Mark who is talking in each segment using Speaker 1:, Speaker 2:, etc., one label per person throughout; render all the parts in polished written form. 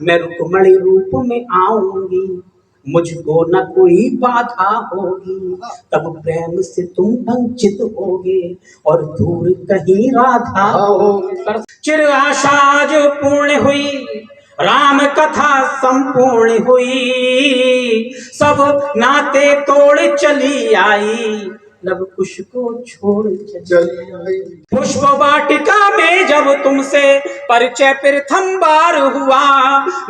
Speaker 1: मैं रुक्मणी रूप में आऊंगी, मुझको न कोई बाधा होगी, तब प्रेम से तुम वंचित होगे और दूर कहीं राधा होगी। चिर आशा जो पूर्ण हुई, राम कथा संपूर्ण हुई, सब नाते तोड़ चली आई, लव कुश को छोड़ चली आई। पुष्प वाटिका में जब तुमसे परिचय प्रथम बार हुआ,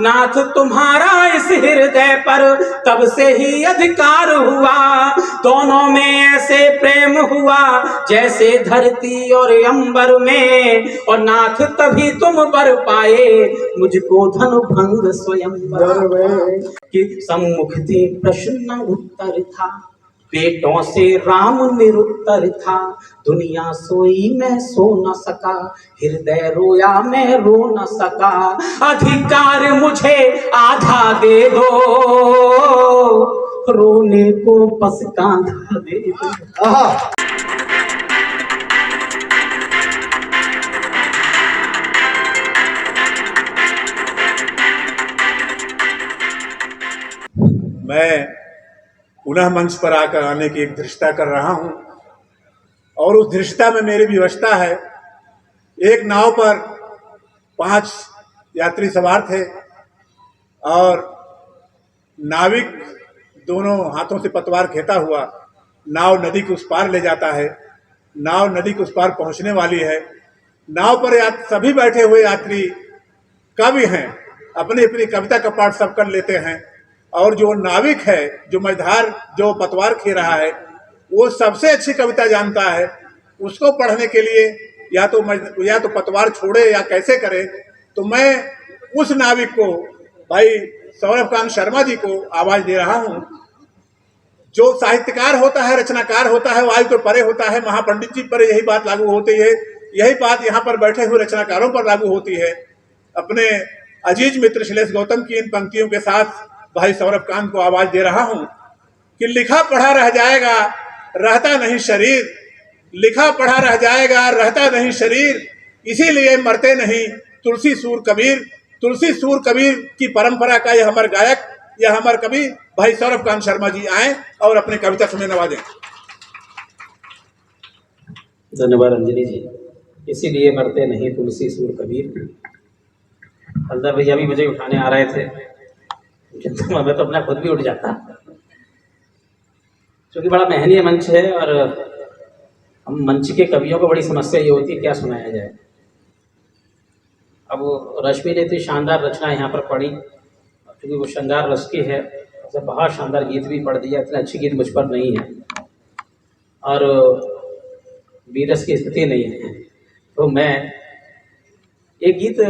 Speaker 1: नाथ तुम्हारा इस हृदय पर तब से ही अधिकार हुआ। दोनों में ऐसे प्रेम हुआ जैसे धरती और अंबर में, और नाथ तभी तुम बर पाए मुझको धनु भंग स्वयंवर में। कि सम्मुख थे प्रश्न उत्तर था, पेटों से राम निरुत्तर था, दुनिया सोई मैं सो न सका, हृदय रोया मैं रो न सका, अधिकार मुझे आधा दे दो, रोने को बस कांधा दे दो।
Speaker 2: मैं पुनः मंच पर आकर आने की एक धृष्टता कर रहा हूं, और उस धृष्टता में मेरी व्यवस्था है। एक नाव पर 5 यात्री सवार थे, और नाविक दोनों हाथों से पतवार खेता हुआ नाव नदी के उस पार ले जाता है। नाव नदी के उस पार पहुंचने वाली है। नाव पर सभी बैठे हुए यात्री कवि हैं, अपनी अपनी कविता का पाठ सब कर लेते हैं, और जो नाविक है, जो मझधार जो पतवार खे रहा है, वो सबसे अच्छी कविता जानता है। उसको पढ़ने के लिए या तो पतवार छोड़े या कैसे करे। तो मैं उस नाविक को, भाई सौरभकांत शर्मा जी को आवाज दे रहा हूं। जो साहित्यकार होता है, रचनाकार होता है, वो आयु तो परे होता है। महापंडित जी पर यही बात लागू होती है, यही बात यहाँ पर बैठे हुए रचनाकारों पर लागू होती है। अपने अजीज मित्र श्लेष गौतम की इन पंक्तियों के साथ भाई सौरभकांत को आवाज दे रहा हूं कि लिखा पढ़ा रह जाएगा, रहता नहीं शरीर, लिखा पढ़ा रह जाएगा, रहता नहीं शरीर, इसीलिए मरते नहीं तुलसी सूर कबीर। तुलसी सूर कबीर की परंपरा का यह हमारे गायक, यह हमारे कवि भाई सौरभकांत शर्मा जी आए और अपने कविता सुने नवाजें।
Speaker 1: धन्यवाद अंजलि जी। इसीलिए मरते नहीं तुलसी सूर कबीर। अंदर भैया भी मुझे उठाने आ रहे थे, किंतु मैं तो अपना खुद भी उठ जाता, क्योंकि बड़ा मेहनती मंच है, और हम मंच के कवियों को बड़ी समस्या ये होती है क्या सुनाया जाए। अब रश्मि ने इतनी शानदार रचना यहाँ पर पढ़ी, क्योंकि वो श्रृंगार रस की है, तो बहुत शानदार गीत भी पढ़ दिया। इतना अच्छी गीत मुझ पर नहीं है, और बीरस की स्थिति नहीं है। तो मैं एक गीत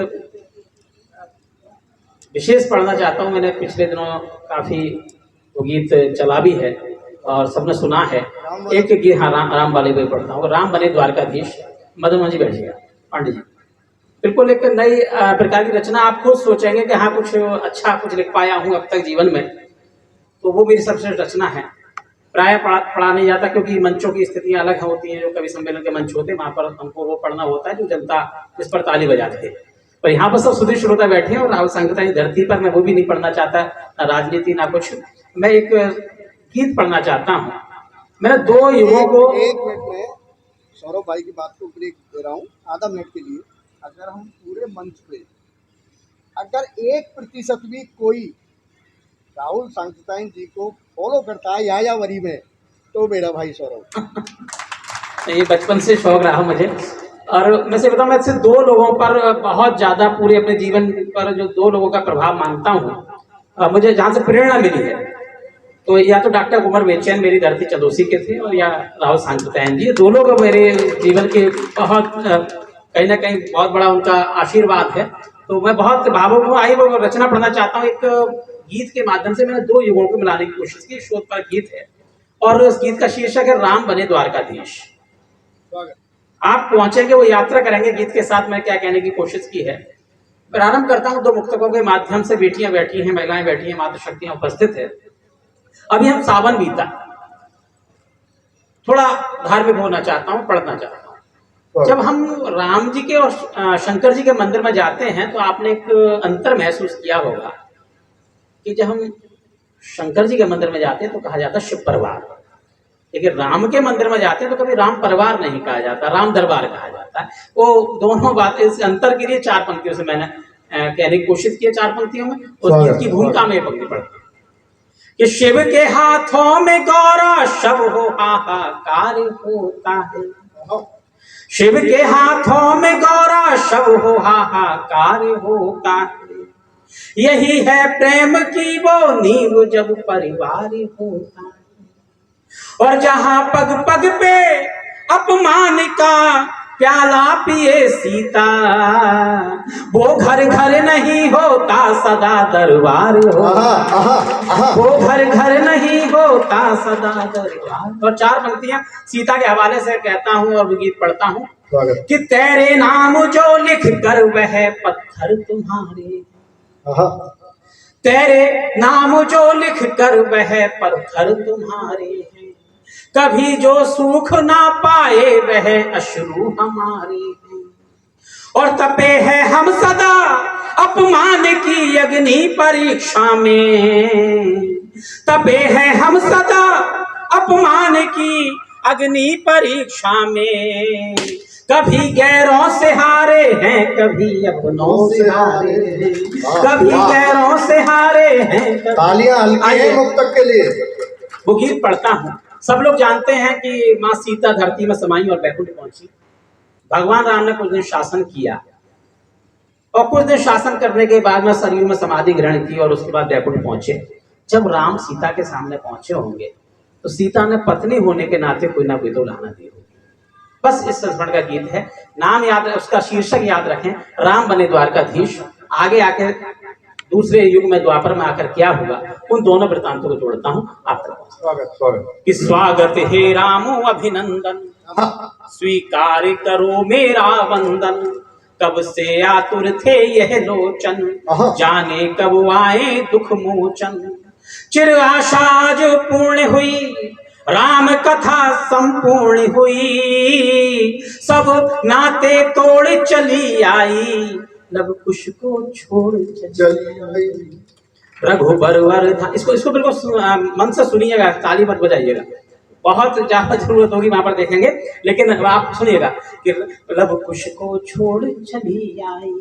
Speaker 1: विशेष पढ़ना चाहता हूँ। मैंने पिछले दिनों काफ़ी वो गीत चला भी है और सबने सुना है। एक गीत, हाँ, राम वाले भी पढ़ता हूँ। राम बने द्वारकाधीश। मदन मोहन जी बैठिएगा, पांडे जी। बिल्कुल एक नई प्रकार की रचना। आप खुद सोचेंगे कि हाँ कुछ अच्छा कुछ लिख पाया हूँ अब तक जीवन में, तो वो मेरी सबसे रचना है। प्राय पढ़ा नहीं जाता, क्योंकि मंचों की स्थितियाँ अलग होती हैं। जो कवि सम्मेलन के मंच होते हैं, वहाँ पर हमको वो पढ़ना होता है जो जनता जिस पर ताली बजाती है। पर यहाँ पर सब सुधीर श्रोता बैठे हैं, और राहुल संगता की धरती पर मैं वो भी नहीं पढ़ना चाहता, ना राजनीति ना कुछ। मैं एक गीत पढ़ना चाहता हूँ। मैंने 2 युगों को,
Speaker 3: 1 मिनट में सौरभ भाई की बात को ब्रेक दे रहा हूँ आधा मिनट के लिए। अगर हम पूरे मंच पे अगर 1% भी कोई राहुल सांगताइन जी को फॉलो करता है या वरी में, तो मेरा भाई सौरभ।
Speaker 1: ये बचपन से शौक रहा मुझे। और मैं से बताऊँ, मैं सिर्फ 2 लोगों पर बहुत ज़्यादा पूरे अपने जीवन पर जो 2 लोगों का प्रभाव मानता हूँ, मुझे जहाँ से प्रेरणा मिली है, तो या तो डॉक्टर कुंवर बेचैन मेरी धरती चंदोसी के थे, और या राहुल सांगताइन जी। 2 लोग मेरे जीवन के बहुत कहीं ना कहीं बहुत बड़ा उनका आशीर्वाद है। तो मैं बहुत भावुक हूँ। आई वो रचना पढ़ना चाहता हूँ। एक गीत के माध्यम से मैंने 2 युगों को मिलाने की कोशिश की। शोध पर गीत है, और उस गीत का शीर्षक है राम बने द्वारकाधीश। आप पहुंचेंगे, वो यात्रा करेंगे गीत के साथ। मैं क्या कहने की कोशिश की है, प्रारंभ करता हूँ 2 मुक्तकों के माध्यम से। बेटियां बैठी हैं, महिलाएं बैठी हैं, मातृशक्तियां उपस्थित है। अभी हम सावन बीता, थोड़ा धार्मिक होना चाहता हूँ, पढ़ना चाहता हूँ। जब हम राम जी के और शंकर जी के मंदिर में जाते हैं तो आपने एक अंतर महसूस किया होगा कि जब हम शंकर जी के मंदिर में जाते हैं तो कहा जाता है शिव परिवार, लेकिन राम के मंदिर में जाते हैं तो कभी राम परिवार नहीं कहा जाता, राम दरबार कहा जाता है। वो दोनों बातें, इस अंतर के लिए 4 पंक्तियों से मैंने कहने की कोशिश की है, 4 पंक्तियों में उस गीत की भूमिका में पंक्ति पढ़ती कि शिव के हाथों में गौरा शव हो हाहाकार होता है, शिव के हाथों में गौरा शव हो हाहाकार होता है, यही है प्रेम की वो नींव जब परिवार होता है। और जहां पग पग पे अपमान का प्याला पिए सीता, वो घर घर नहीं होता सदा दरबार होता, वो घर घर नहीं होता सदा दरबार। और 4 पंक्तियां सीता के हवाले से कहता हूं और गीत पढ़ता हूं कि तेरे नाम जो लिख कर वह पत्थर तुम्हारे, तेरे नाम जो लिख कर वह पत्थर तुम्हारे हैं, कभी जो सुख ना पाए वह अश्रु हमारे हैं। और तपे हैं हम सदा अपमान की अग्नि परीक्षा में, तपे हैं हम सदा अपमान की अग्नि परीक्षा में, कभी गैरों से हारे हैं कभी अपनों से हारे हैं, कभी गैरों से हारे हैं।
Speaker 3: तालियां हल्की हैं मुक्तक के लिए।
Speaker 1: वो गीत पढ़ता हूँ। सब लोग जानते हैं कि माँ सीता धरती में समाई और बैकुंठ पहुंची। भगवान राम ने कुछ दिन शासन किया और कुछ दिन शासन करने के बाद में सरयू में समाधि ग्रहण की और उसके बाद बैकुंठ पहुंचे। जब राम सीता के सामने पहुंचे होंगे तो सीता ने पत्नी होने के नाते कोई ना कोई तो लाना दी होगी। बस इस संस्मरण का गीत है, नाम याद, उसका शीर्षक याद रखें, राम बने द्वारकाधीश। आगे आके दूसरे युग में द्वापर में आकर क्या हुआ, उन दोनों वृत्तांतों को जोड़ता हूं आप तक। कि स्वागत हे रामो अभिनंदन, स्वीकार करो मेरा वंदन, कब से आतुर थे यह लोचन, जाने कब आए दुख मोचन, चिर आशा जो पूर्ण हुई, राम कथा संपूर्ण हुई, सब नाते तोड़ चली आई, लव कुश को छोड़ चली आई। रघुबर वरधा, इसको बिल्कुल मन से सुनिएगा, ताली मत बजाइएगा, बहुत ज्यादा जरूरत होगी वहां पर देखेंगे, लेकिन आप सुनिएगा कि लव कुश को छोड़ चली आई,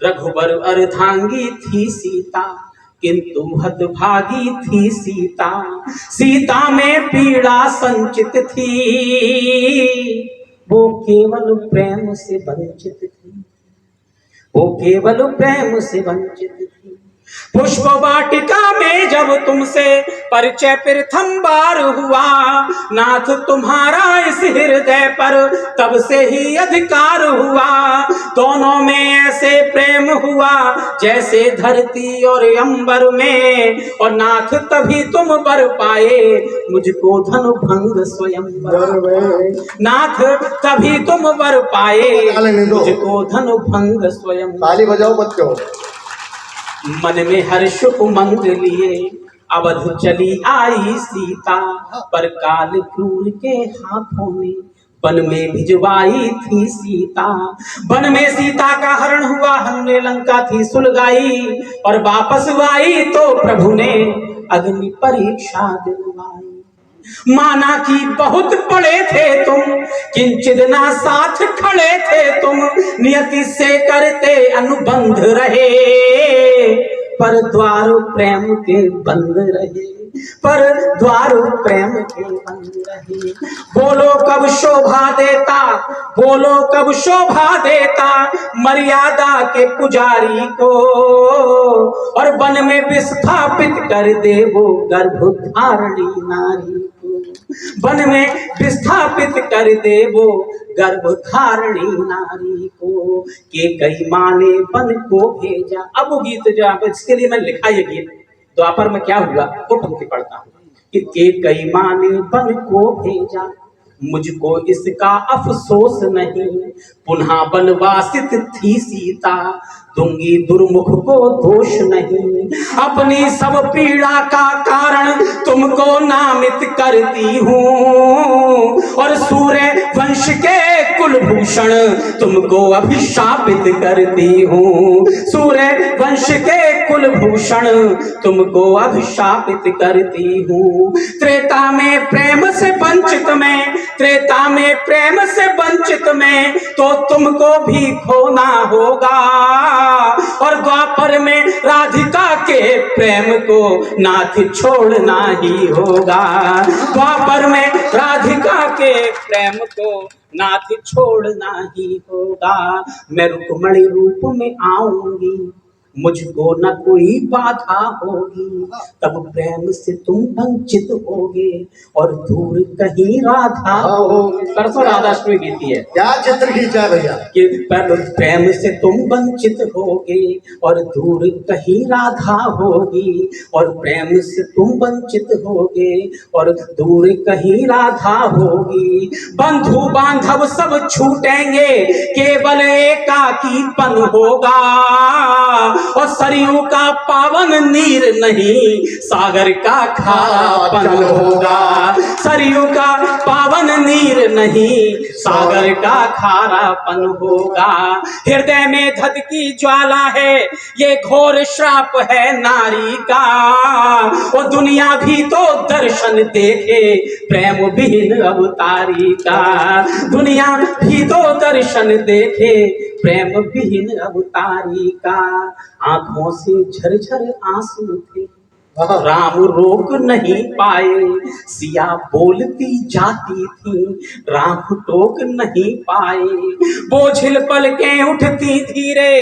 Speaker 1: रघुबर अर्धांगी थी सीता, किंतु हतभागी थी सीता, सीता में पीड़ा संचित थी, वो केवल प्रेम से वंचित थी, वो केवल प्रेम से वंचित थी। पुष्प वाटिका में जब तुमसे परिचय प्रथम बार हुआ, नाथ तुम्हारा इस हृदय पर तब से ही अधिकार हुआ, दोनों में ऐसे प्रेम हुआ जैसे धरती और अंबर में, और नाथ तभी तुम बर पाए मुझको धन भंग स्वयंवर में, नाथ तभी तुम बर पाए मुझको धन भंग स्वयं।
Speaker 3: ताली बजाओ बच्चों।
Speaker 1: मन में हर्ष उमंग लिए अवध चली आई सीता, पर काल क्रूर के हाथों में वन में भिजवाई थी सीता, वन में सीता का हरण हुआ, हमने लंका थी सुलगाई, और वापस आई तो प्रभु ने अग्नि परीक्षा दिलवाई। माना कि बहुत पड़े थे तुम, किंचित ना साथ खड़े थे तुम, नियति से करते अनुबंध रहे, पर द्वार प्रेम के बंद रहे, पर द्वार प्रेम के बंद रहे। बोलो कब शोभा देता, बोलो कब शोभा देता मर्यादा के पुजारी को, और वन में विस्थापित कर दे वो गर्भधारिणी नारी को, वन में विस्थापित कर दे वो गर्भधारिणी नारी को, के कई माने वन को भेजा। अब वो गीत जो आप, इसके लिए मैंने लिखा ये गीत, द्वापर में क्या हुआ वो पंक्ति पढ़ता हूँ कि के कई माने वन को भेजा, मुझको इसका अफसोस नहीं, पुनः वनवासित थी सीता, दूंगी दुर्मुख को दोष नहीं। अपनी सब पीड़ा का कारण तुमको नामित करती हूँ, और सूर्य वंश के कुलभूषण तुमको अभिशापित करती हूँ। सूर्य वंश के कुलभूषण तुमको अभिशापित करती हूँ। त्रेता में प्रेम से वंचित में, त्रेता में प्रेम से वंचित में तो तुमको भी खोना होगा, और द्वापर में राधिका के प्रेम को नाथ छोड़ना ही होगा। द्वापर में राधिका के प्रेम को नाथ छोड़ना ही होगा। मैं रुक्मणी रूप में आऊंगी, मुझको न कोई बाधा होगी, तब प्रेम से तुम वंचित होगे और दूर कहीं राधा होगी। परसों राधाष्टमी गीती है,
Speaker 3: क्या चित्र खींचा है भैया
Speaker 1: कि प्रेम से तुम वंचित होगे और दूर कहीं राधा होगी, और प्रेम से तुम वंचित होगे और दूर कहीं राधा होगी। बंधु बांधव सब छूटेंगे, केवल एकाकीपन होगा, और सरयू का पावन नीर नहीं, सागर का खारापन होगा। सरयू का पावन नीर नहीं, सागर का खारापन होगा। हृदय में धधकी ज्वाला है, ये घोर श्राप है नारी का, और दुनिया भी तो दर्शन देखे प्रेम विहीन अवतारी का। दुनिया भी तो दर्शन देखे प्रेम विहीन अवतारी का। आंखों से झरझर आंसू थे, राम रोक नहीं पाए, सिया बोलती जाती थी, राम टोक नहीं पाए। बोझिल पलकें उठती धीरे,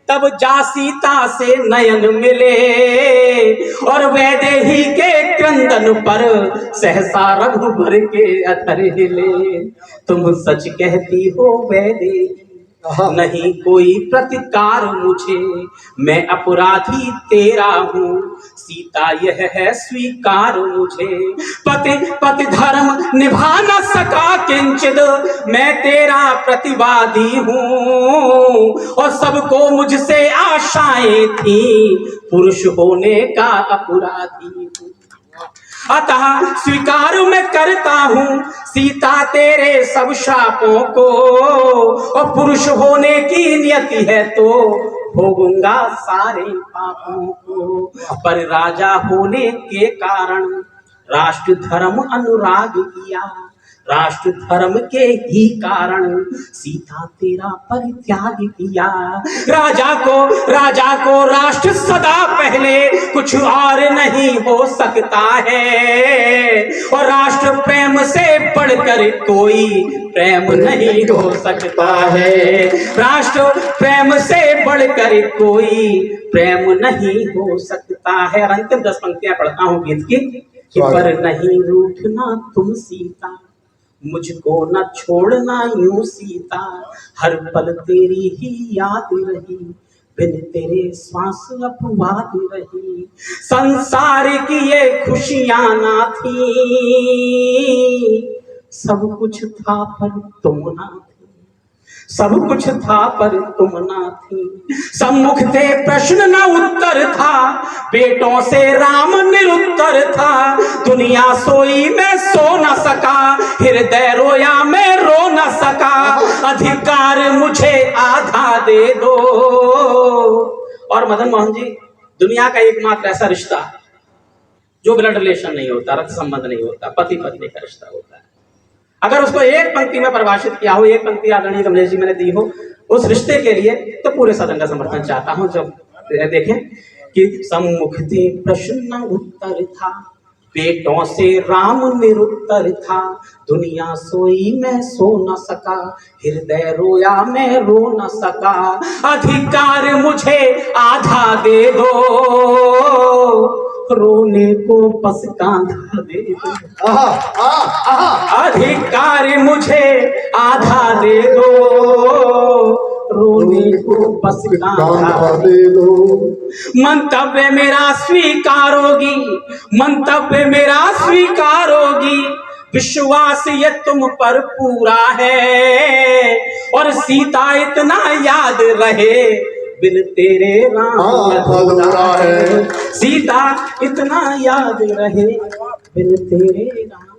Speaker 1: तब जा सीता से नयन मिले, और वैदेही के क्रंदन पर सहसा रघुबर के अधर हिले। तुम सच कहती हो वैदेही, नहीं कोई प्रतिकार मुझे, मैं अपराधी तेरा हूँ, सीता यह है स्वीकार मुझे। पति धर्म निभा न सका किंचित, मैं तेरा प्रतिवादी हूँ, और सबको मुझसे आशाएं थी, पुरुष होने का अपराधी हूँ। अतः स्वीकार मैं करता हूँ सीता तेरे सब शापों को, और पुरुष होने की नियति है तो भोगूंगा सारे पापों को। पर राजा होने के कारण राष्ट्र धर्म अनुराग किया, राष्ट्र धर्म के ही कारण सीता तेरा परित्याग किया। राजा को राष्ट्र सदा पहले कुछ और नहीं हो सकता है, और राष्ट्र प्रेम से बढ़कर कोई प्रेम नहीं हो सकता है। राष्ट्र प्रेम से बढ़कर कोई प्रेम नहीं हो सकता है। और अंतिम 10 पंक्तियां पढ़ता हूँ गीत की, कि पर नहीं रूठना तुम सीता, मुझको न छोड़ना यूं सीता, हर पल तेरी ही याद रही, बिन तेरे श्वास अपवाद रही। संसार की ये खुशियां ना थी, सब कुछ था पर तुम ना थी, सब कुछ था पर तुम ना थी। सम्मुख थे प्रश्न न उत्तर था, बेटों से राम निरुत्तर था। दुनिया सोई मैं सो न सका, हृदय रोया मैं रो न सका। अधिकार मुझे आधा दे दो। और मदन मोहन जी, दुनिया का एकमात्र ऐसा रिश्ता जो ब्लड रिलेशन नहीं होता, रक्त संबंध नहीं होता, पति पत्नी का रिश्ता होता है। अगर उसको एक पंक्ति में परिभाषित किया हो, एक पंक्ति आदरणीय कमलेश जी मैंने दी हो उस रिश्ते के लिए, तो पूरे सदन का समर्थन चाहता हूं। जब देखें कि सम्मुख थे प्रश्न न उत्तर था, बेटों से राम निरुत्तर था। दुनिया सोई मैं सो न सका, हृदय रोया मैं रो न सका। अधिकार मुझे आधा दे दो, रोने को बस कांधा दे दो। अधिकार मुझे आधा दे दो, रोने को बस कांधा दे दो। मंतव्य मेरा स्वीकारोगी, मंतव्य मेरा स्वीकारोगी, विश्वास ये तुम पर पूरा है। और सीता इतना याद रहे, बिन तेरे राम
Speaker 3: अधूरा है।
Speaker 1: सीता इतना याद रहे बिन तेरे राम